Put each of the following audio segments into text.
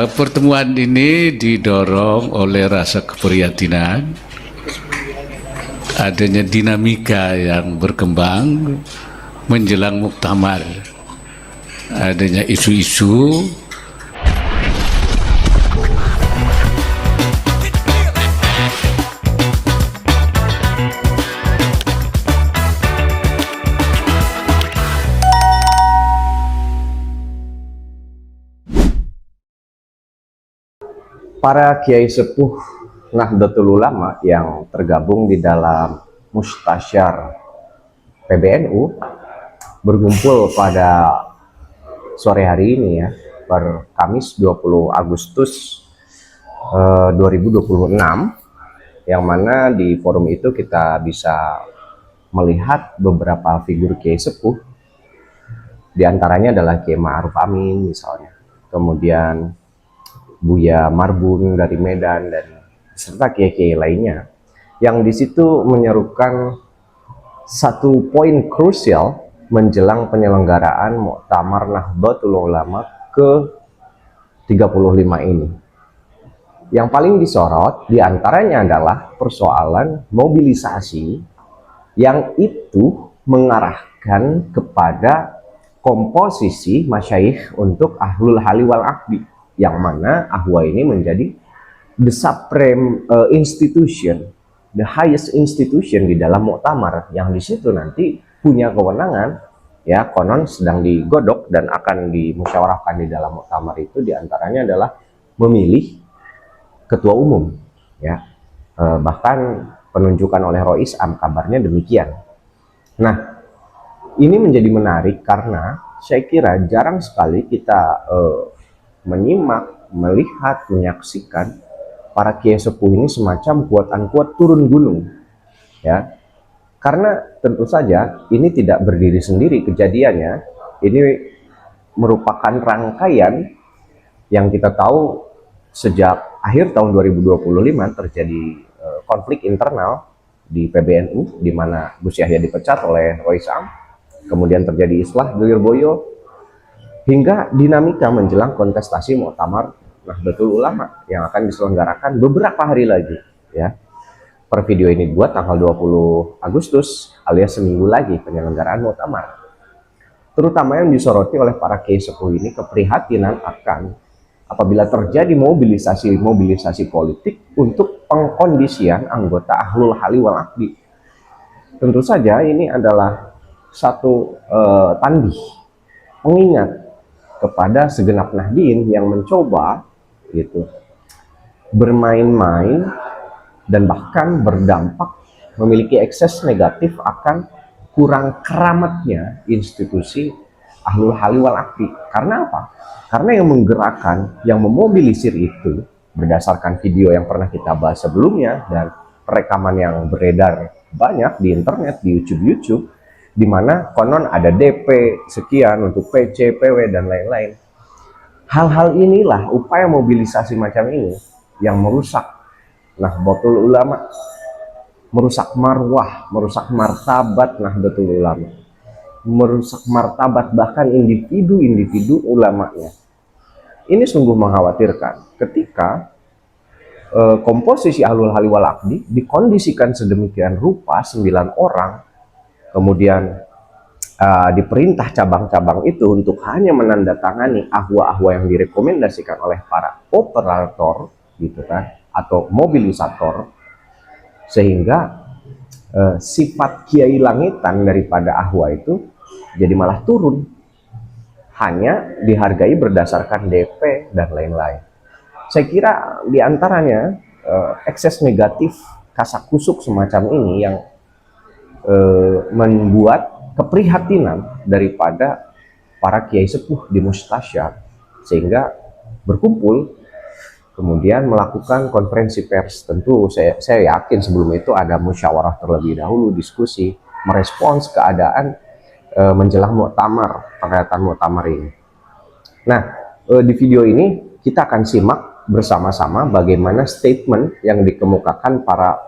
Pertemuan ini didorong oleh rasa keprihatinan, adanya dinamika yang berkembang menjelang muktamar, adanya isu-isu. Para kiai sepuh Nahdlatul Ulama yang tergabung di dalam Mustasyar PBNU berkumpul pada sore hari ini ya, per Kamis 20 Agustus 2026, yang mana di forum itu kita bisa melihat beberapa figur kiai sepuh, diantaranya adalah Kiai Ma'ruf Amin misalnya, kemudian Buya Marbun dari Medan, dan serta kiai-kiai lainnya yang di situ menyerukan satu poin krusial menjelang penyelenggaraan Muktamar Nahdlatul Ulama ke-35 ini. Yang paling disorot diantaranya adalah persoalan mobilisasi yang itu mengarahkan kepada komposisi masyayikh untuk ahlul hali wal aqdi, yang mana ahwa ini menjadi the supreme institution, the highest institution di dalam muktamar, yang di situ nanti punya kewenangan ya, konon sedang digodok dan akan dimusyawarahkan di dalam muktamar itu, diantaranya adalah memilih ketua umum ya, bahkan penunjukan oleh Rois Am, kabarnya demikian. Nah, ini menjadi menarik karena saya kira jarang sekali kita menyimak, melihat, menyaksikan para kiai sepuh ini semacam quote-unquote turun gunung ya, karena tentu saja ini tidak berdiri sendiri kejadiannya. Ini merupakan rangkaian yang kita tahu sejak akhir tahun 2025 terjadi konflik internal di PBNU, di mana Gus Yahya dipecat oleh Rois Am, kemudian terjadi islah Lirboyo, hingga dinamika menjelang kontestasi Muktamar Nahdlatul Ulama yang akan diselenggarakan beberapa hari lagi ya. Per video ini buat tanggal 20 Agustus alias seminggu lagi penyelenggaraan Muktamar. Terutama yang disoroti oleh para kiai sepuh ini keprihatinan akan apabila terjadi mobilisasi politik untuk pengkondisian anggota ahlul hali wal aqdi. Tentu saja ini adalah satu tandih pengingat kepada segenap Nahdien yang mencoba gitu bermain-main dan bahkan berdampak memiliki ekses negatif akan kurang keramatnya institusi ahlul hali wal aqdi. Karena apa? Karena yang menggerakkan, yang memobilisir itu berdasarkan video yang pernah kita bahas sebelumnya dan rekaman yang beredar banyak di internet, di YouTube, di mana konon ada DP sekian untuk PC, PW, dan lain-lain. Hal-hal inilah upaya mobilisasi macam ini yang merusak Nahdlatul Ulama, merusak marwah, merusak martabat Nahdlatul Ulama, merusak martabat bahkan individu-individu ulamanya. Ini sungguh mengkhawatirkan ketika komposisi ahlul hali wal aqdi dikondisikan sedemikian rupa 9 orang, kemudian diperintah cabang-cabang itu untuk hanya menandatangani ahwa-ahwa yang direkomendasikan oleh para operator gitu kan, atau mobilisator, sehingga sifat kiai langitan daripada ahwa itu jadi malah turun, hanya dihargai berdasarkan DP dan lain-lain. Saya kira diantaranya ekses negatif kasakusuk semacam ini yang membuat keprihatinan daripada para kiai sepuh di Mustasyar, sehingga berkumpul kemudian melakukan konferensi pers. Tentu saya yakin sebelum itu ada musyawarah terlebih dahulu, diskusi, merespons keadaan menjelang muktamar, perhelatan muktamar ini. Nah, di video ini kita akan simak bersama-sama bagaimana statement yang dikemukakan para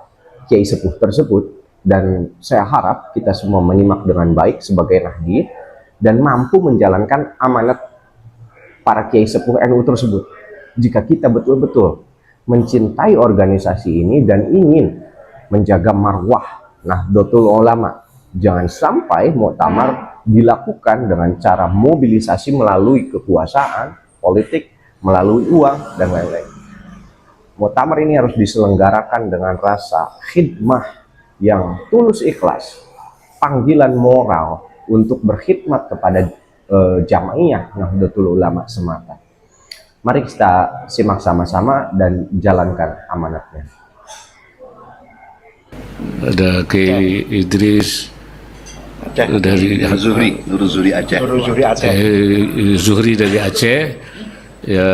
kiai sepuh tersebut, dan saya harap kita semua menyimak dengan baik sebagai Nahdien dan mampu menjalankan amanat para kiai sepuh NU tersebut. jika kita betul-betul mencintai organisasi ini dan ingin menjaga marwah Nahdlatul Ulama, jangan sampai muktamar dilakukan dengan cara mobilisasi melalui kekuasaan, politik, melalui uang, dan lain-lain. Muktamar ini harus diselenggarakan dengan rasa khidmah yang tulus ikhlas, panggilan moral untuk berkhidmat kepada jamaiyah Nahdlatul Ulama semata. Mari kita simak sama-sama dan jalankan amanatnya. Ada Kiai Idris dari Zuhri Aceh. Zuhri dari Aceh, ya,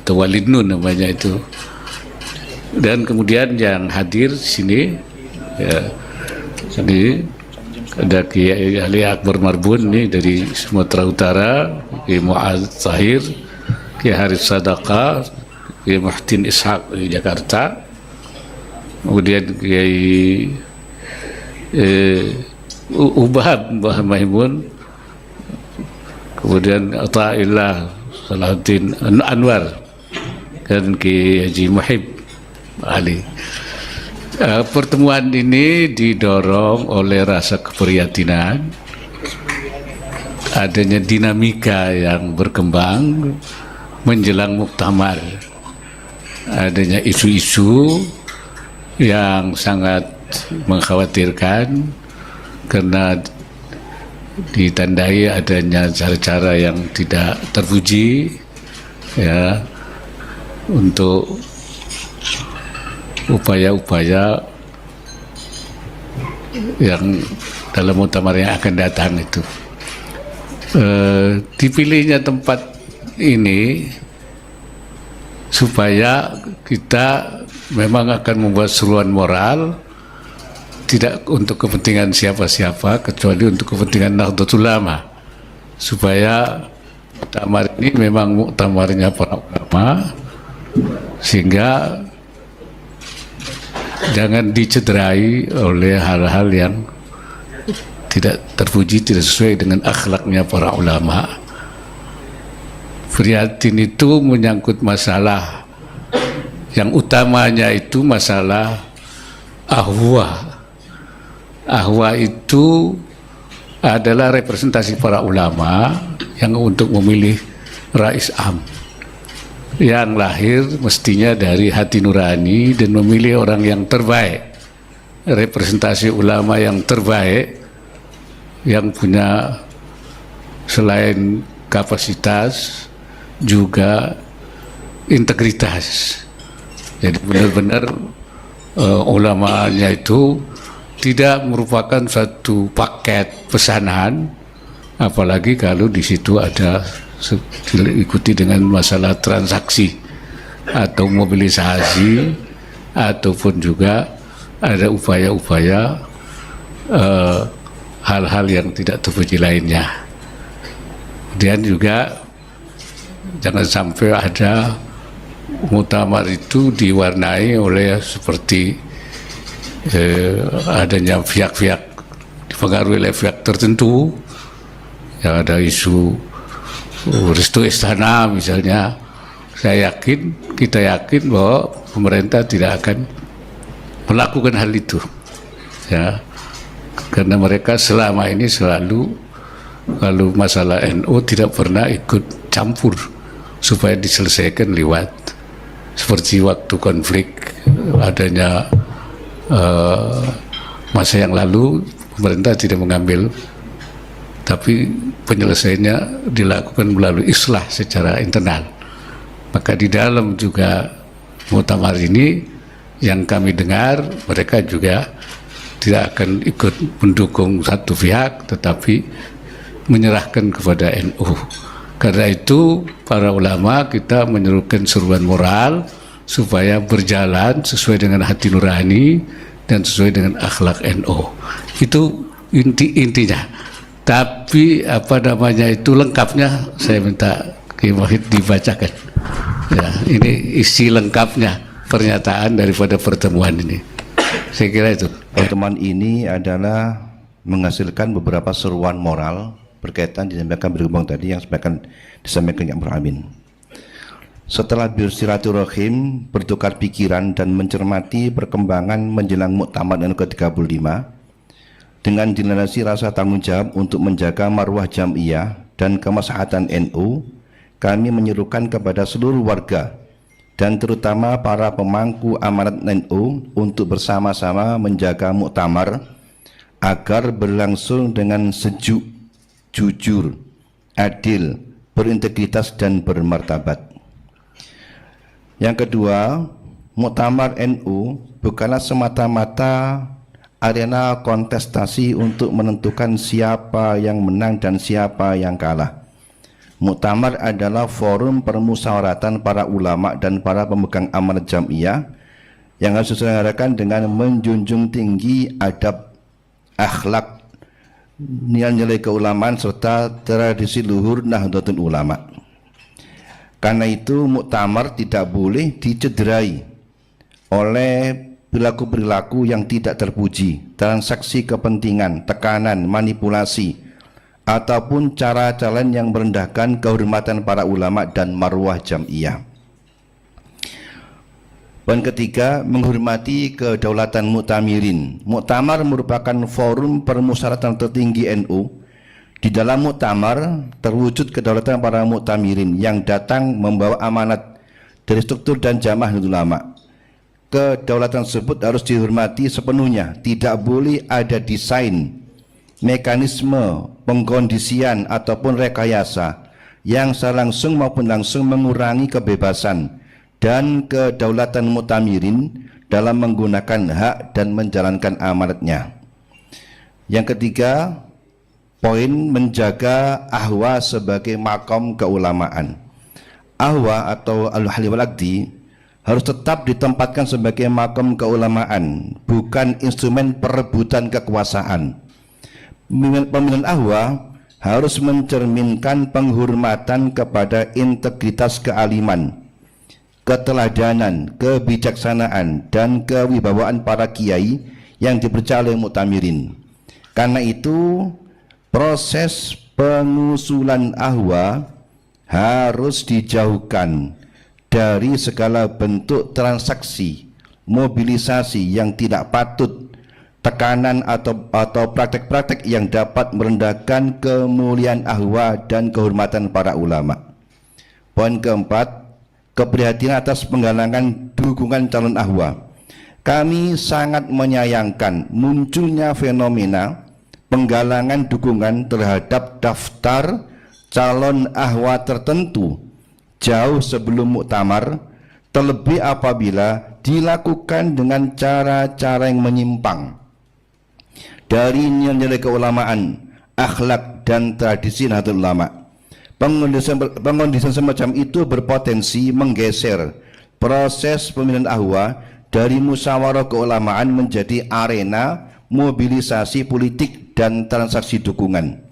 atau Walid Nun namanya itu. Dan kemudian yang hadir sini, ya, ini ada Kiai Ali Akbar Marbun nih dari Sumatera Utara, Kiai Mu'adz Tahir, Kiai Haris Sadaqah, Kiai Muhtin Ishaq dari Jakarta, kemudian Kiai Ubah Mbah Maimun, kemudian Ata'illah Salahuddin Anwar, dan Kiai Haji Muhib Ali. Pertemuan ini didorong oleh rasa keprihatinan, adanya dinamika yang berkembang menjelang muktamar, adanya isu-isu yang sangat mengkhawatirkan karena ditandai adanya cara-cara yang tidak terpuji, ya, untuk upaya-upaya yang dalam muktamar yang akan datang itu. Dipilihnya tempat ini supaya kita memang akan membuat seruan moral, tidak untuk kepentingan siapa-siapa kecuali untuk kepentingan Nahdlatul Ulama, supaya muktamar ini memang muktamarnya para ulama, sehingga jangan dicederai oleh hal-hal yang tidak terpuji, tidak sesuai dengan akhlaknya para ulama. Prihatin itu menyangkut masalah yang utamanya itu masalah ahwa. Ahwa itu adalah representasi para ulama yang untuk memilih Rais Am, yang lahir mestinya dari hati nurani dan memilih orang yang terbaik, representasi ulama yang terbaik, yang punya selain kapasitas juga integritas. Jadi benar-benar ulamanya itu tidak merupakan satu paket pesanan, apalagi kalau di situ ada diikuti dengan masalah transaksi atau mobilisasi, ataupun juga ada upaya-upaya hal-hal yang tidak terpuji lainnya. Kemudian juga jangan sampai ada muktamar itu diwarnai oleh seperti adanya pihak-pihak dipengaruhi oleh pihak tertentu, yang ada isu restu istana misalnya. Kita yakin bahwa pemerintah tidak akan melakukan hal itu, ya, karena mereka selama ini selalu kalau masalah NU tidak pernah ikut campur supaya diselesaikan lewat seperti waktu konflik adanya masa yang lalu, pemerintah tidak mengambil, tapi penyelesaiannya dilakukan melalui islah secara internal. Maka di dalam juga muktamar ini yang kami dengar, mereka juga tidak akan ikut mendukung satu pihak, tetapi menyerahkan kepada NU. Karena itu para ulama kita menyerukan seruan moral supaya berjalan sesuai dengan hati nurani dan sesuai dengan akhlak NU. Itu intinya. Tapi apa namanya itu lengkapnya saya minta Kiai Wahid dibacakan. Ya, ini isi lengkapnya pernyataan daripada pertemuan ini. Saya kira itu. Pertemuan ini adalah menghasilkan beberapa seruan moral berkaitan disampaikan berkembang tadi yang disampaikan Yang Amin. Setelah bersilaturahim, bertukar pikiran dan mencermati perkembangan menjelang Muktamar NU ke-35 dengan dilandasi rasa tanggung jawab untuk menjaga marwah Jam'iyah dan kemaslahatan NU, kami menyerukan kepada seluruh warga dan terutama para pemangku amanat NU untuk bersama-sama menjaga muktamar agar berlangsung dengan sejuk, jujur, adil, berintegritas dan bermartabat. Yang kedua, muktamar NU bukanlah semata-mata arena kontestasi untuk menentukan siapa yang menang dan siapa yang kalah. Muktamar adalah forum permusyawaratan para ulama dan para pemegang amanat Jam'iyah yang harus diselenggarakan dengan menjunjung tinggi adab, akhlak, nilai-nilai keulamaan serta tradisi luhur Nahdlatul Ulama. Karena itu muktamar tidak boleh dicederai oleh perilaku-perilaku yang tidak terpuji, transaksi kepentingan, tekanan, manipulasi, ataupun cara-cara yang merendahkan kehormatan para ulama dan marwah Jam'iyah. Poin ketiga, menghormati kedaulatan muktamirin. Muktamar merupakan forum permusyawaratan tertinggi NU. Di dalam muktamar terwujud kedaulatan para muktamirin yang datang membawa amanat dari struktur dan jamaah ulama. Kedaulatan tersebut harus dihormati sepenuhnya, tidak boleh ada desain, mekanisme, pengkondisian ataupun rekayasa yang secara langsung maupun langsung mengurangi kebebasan dan kedaulatan muktamirin dalam menggunakan hak dan menjalankan amanatnya. Yang ketiga, poin menjaga ahwa sebagai makom keulamaan. Ahwa atau al-hali wal-aqdi harus tetap ditempatkan sebagai makom keulamaan, bukan instrumen perebutan kekuasaan. Pemilihan ahwa harus mencerminkan penghormatan kepada integritas kealiman, keteladanan, kebijaksanaan, dan kewibawaan para kiai yang dipercaya oleh muktamirin. Karena itu proses pengusulan ahwa harus dijauhkan dari segala bentuk transaksi, mobilisasi yang tidak patut, tekanan atau praktek-praktek yang dapat merendahkan kemuliaan ahwa dan kehormatan para ulama. Poin keempat, keprihatinan atas penggalangan dukungan calon ahwa. Kami sangat menyayangkan munculnya fenomena penggalangan dukungan terhadap daftar calon ahwa tertentu jauh sebelum muktamar, terlebih apabila dilakukan dengan cara-cara yang menyimpang dari nilai keulamaan, akhlak, dan tradisi Nahdlatul Ulama. Pengkondisian semacam itu berpotensi menggeser proses pemilihan ahwa dari musyawarah keulamaan menjadi arena mobilisasi politik dan transaksi dukungan.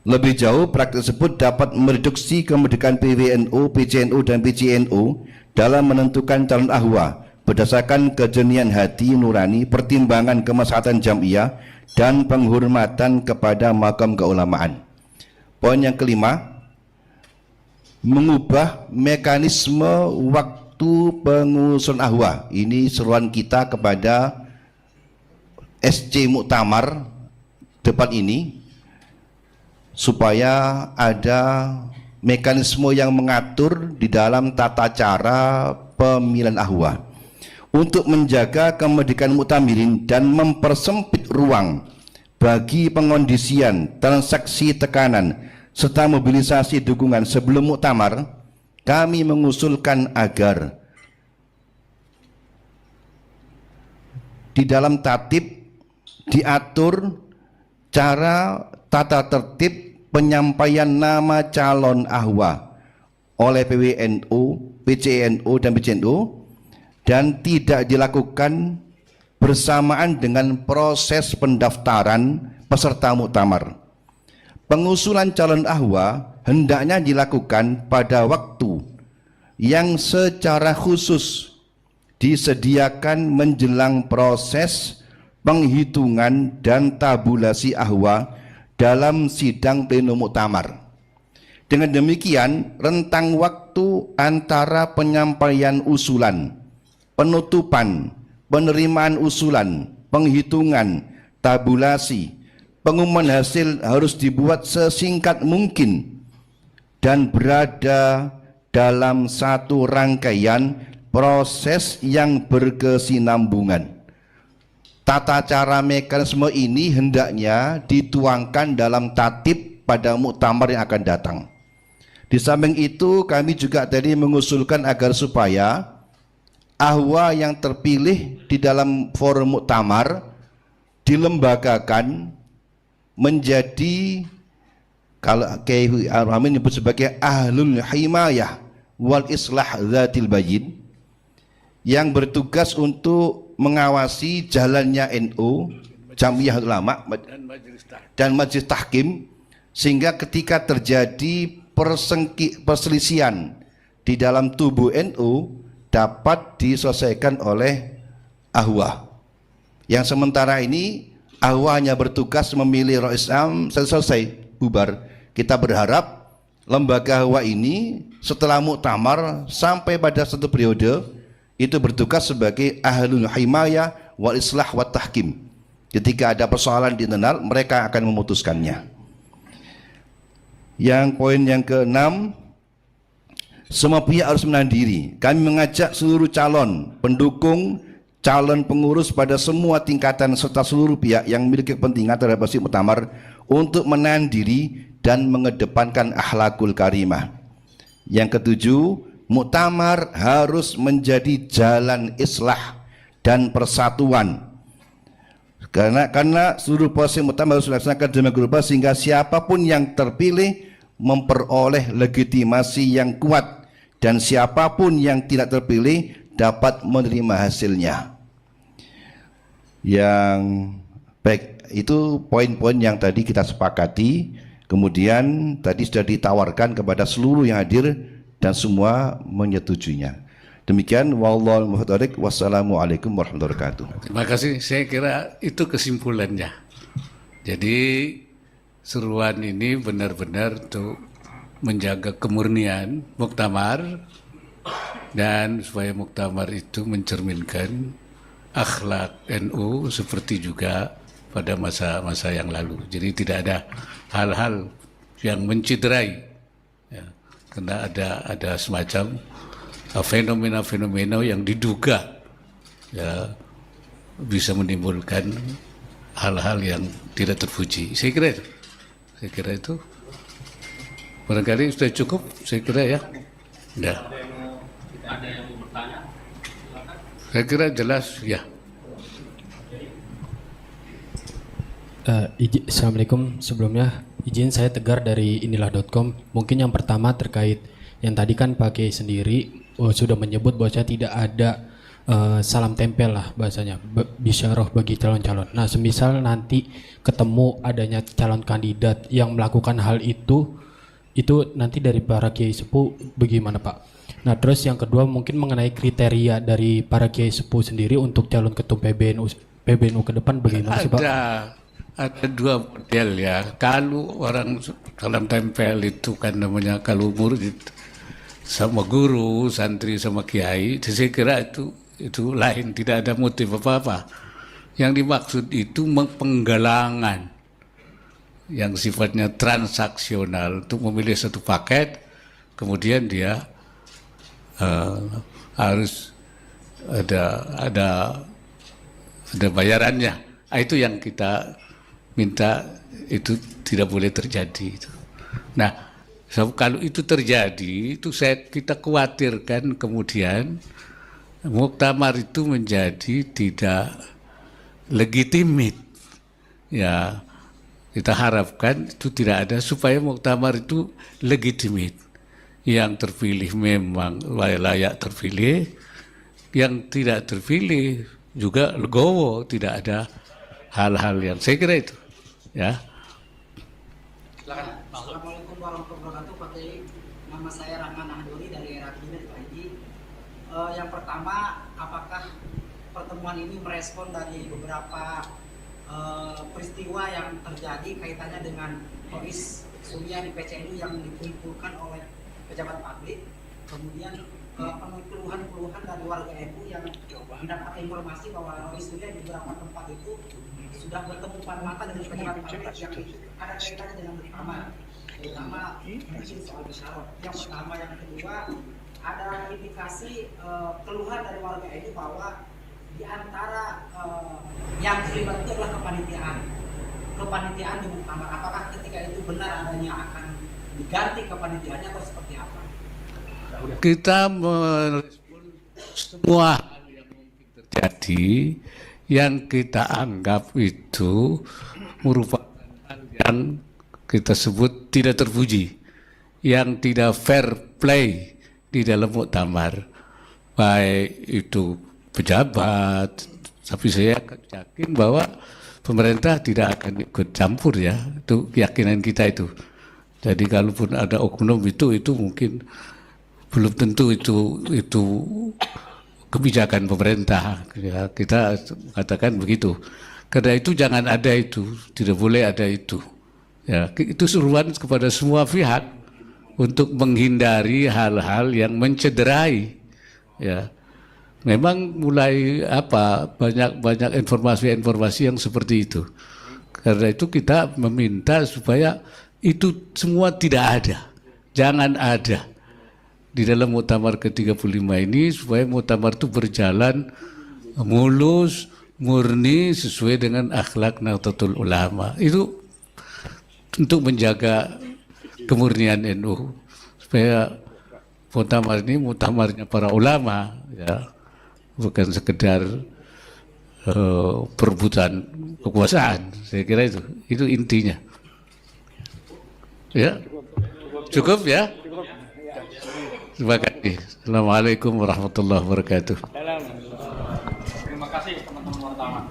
Lebih jauh, praktik tersebut dapat mereduksi kemerdekaan PWNU, PCNU, dan PCNU dalam menentukan calon ahwa berdasarkan kejernihan hati nurani, pertimbangan kemaslahatan Jam'iyah, dan penghormatan kepada makam keulamaan. Poin yang kelima, mengubah mekanisme waktu pengusulan ahwa. Ini seruan kita kepada SC Muktamar depan ini, supaya ada mekanisme yang mengatur di dalam tata cara pemilihan ahwa untuk menjaga kemerdekaan muktamirin dan mempersempit ruang bagi pengondisian, transaksi tekanan, serta mobilisasi dukungan sebelum muktamar. Kami mengusulkan agar di dalam tatib diatur cara tata tertib penyampaian nama calon ahwa oleh PWNU, PCNU, dan PCNU, dan tidak dilakukan bersamaan dengan proses pendaftaran peserta muktamar. Pengusulan calon ahwa hendaknya dilakukan pada waktu yang secara khusus disediakan menjelang proses penghitungan dan tabulasi ahwa dalam sidang pleno muktamar. Dengan demikian, rentang waktu antara penyampaian usulan, penutupan, penerimaan usulan, penghitungan, tabulasi, pengumuman hasil harus dibuat sesingkat mungkin dan berada dalam satu rangkaian proses yang berkesinambungan. Tata cara mekanisme ini hendaknya dituangkan dalam tatib pada muktamar yang akan datang. Di samping itu, kami juga tadi mengusulkan agar supaya ahwa yang terpilih di dalam forum muktamar dilembagakan menjadi, kalau Kiai Amin menyebut sebagai ahlul himayah wal islah dzatil bayin, yang bertugas untuk mengawasi jalannya NU, Jamiyah Ulama dan Majelis Tahkim, sehingga ketika terjadi perselisihan di dalam tubuh NU dapat diselesaikan oleh ahwa. Yang sementara ini ahwa hanya bertugas memilih roh Islam, selesai bubar. Kita berharap lembaga ahwa ini setelah muktamar sampai pada satu periode itu bertugas sebagai ahlul himayah wal islah wat tahkim. Ketika ada persoalan di internal, mereka akan memutuskannya. Yang poin yang keenam, semua pihak harus menahan diri. Kami mengajak seluruh calon pendukung, calon pengurus pada semua tingkatan serta seluruh pihak yang memiliki kepentingan terhadap hasil muktamar untuk menahan diri dan mengedepankan akhlakul karimah. Yang ketujuh, muktamar harus menjadi jalan islah dan persatuan. Karena seluruh proses muktamar harus dilaksanakan dengan global sehingga siapapun yang terpilih memperoleh legitimasi yang kuat dan siapapun yang tidak terpilih dapat menerima hasilnya. Yang baik, itu poin-poin yang tadi kita sepakati. Kemudian tadi sudah ditawarkan kepada seluruh yang hadir dan semua menyetujuinya. Demikian, wallahu muwaffiq. Wassalamualaikum warahmatullahi wabarakatuh. Terima kasih. Saya kira itu kesimpulannya. Jadi seruan ini benar-benar untuk menjaga kemurnian muktamar dan supaya muktamar itu mencerminkan akhlak NU seperti juga pada masa-masa yang lalu. Jadi tidak ada hal-hal yang menciderai, ya, karena ada semacam fenomena-fenomena yang diduga ya bisa menimbulkan hal-hal yang tidak terpuji. Saya kira itu barangkali sudah cukup. Saya kira ya. Ya. Ada yang mau bertanya? Saya kira jelas ya. Assalamualaikum. Sebelumnya izin saya Tegar dari inilah.com. Mungkin yang pertama terkait yang tadi kan Pak Kiai sendiri sudah menyebut bahwa tidak ada salam tempel lah bahasanya, bisyarah bagi calon-calon. Nah, semisal nanti ketemu adanya calon kandidat yang melakukan hal itu nanti dari para kiai sepuh bagaimana Pak? Nah, terus yang kedua mungkin mengenai kriteria dari para kiai sepuh sendiri untuk calon ketum PBNU ke depan bagaimana sih Pak? Ada dua model ya. Kalau orang salam tempel itu kan namanya kalau murid sama guru, santri sama kiai, saya kira itu lain, tidak ada motif apa-apa. Yang dimaksud itu penggalangan yang sifatnya transaksional untuk memilih satu paket, kemudian dia harus ada bayarannya. Itu yang kita minta, itu tidak boleh terjadi. Nah, kalau itu terjadi, itu kita khawatirkan kemudian muktamar itu menjadi tidak legitimit. Ya, kita harapkan itu tidak ada, supaya muktamar itu legitimit. Yang terpilih memang layak terpilih, yang tidak terpilih juga legowo, tidak ada hal-hal yang saya kira itu. Ya. Assalamualaikum warahmatullahi wabarakatuh. Pak Kiai, nama saya Rahman Ahduri dari Rakinet Pak Haji. Yang pertama, apakah pertemuan ini merespon dari beberapa peristiwa yang terjadi kaitannya dengan voice Surya di PCNU yang dikumpulkan oleh pejabat publik, kemudian keluhan-keluhan dari warga NU yang mendapat informasi bahwa Roy Surya di beberapa tempat itu sudah bertemu mata dengan pejabat publik yang ada kaitannya dengan bersama, terutama mungkin soal Besarot. Yang pertama, yang kedua, ada indikasi keluhan dari warga NU bahwa di antara yang terlibat itu adalah kepanitiaan di muktamar. Apakah ketika itu benar adanya akan diganti kepanitiaannya atau seperti apa? Kita merespon semua hal yang mungkin terjadi yang kita anggap itu merupakan hal yang kita sebut tidak terpuji, yang tidak fair play di dalam muktamar, baik itu pejabat, tapi saya yakin bahwa pemerintah tidak akan ikut campur ya, itu keyakinan kita itu. Jadi kalaupun ada oknum itu mungkin belum tentu itu kebijakan pemerintah. Ya, kita katakan begitu. Karena itu jangan ada itu, tidak boleh ada itu. Ya, itu seruan kepada semua pihak untuk menghindari hal-hal yang mencederai. Ya, memang mulai banyak informasi yang seperti itu. Karena itu kita meminta supaya itu semua tidak ada, jangan ada di dalam muktamar ke-35 ini, supaya muktamar itu berjalan mulus, murni, sesuai dengan akhlak Nahdlatul Ulama. Itu untuk menjaga kemurnian NU, supaya muktamar ini muktamarnya para ulama, ya, bukan sekedar perebutan kekuasaan. Saya kira itu intinya. Ya, cukup ya. Terima kasih. Assalamualaikum warahmatullahi wabarakatuh. Terima kasih teman-teman wartawan.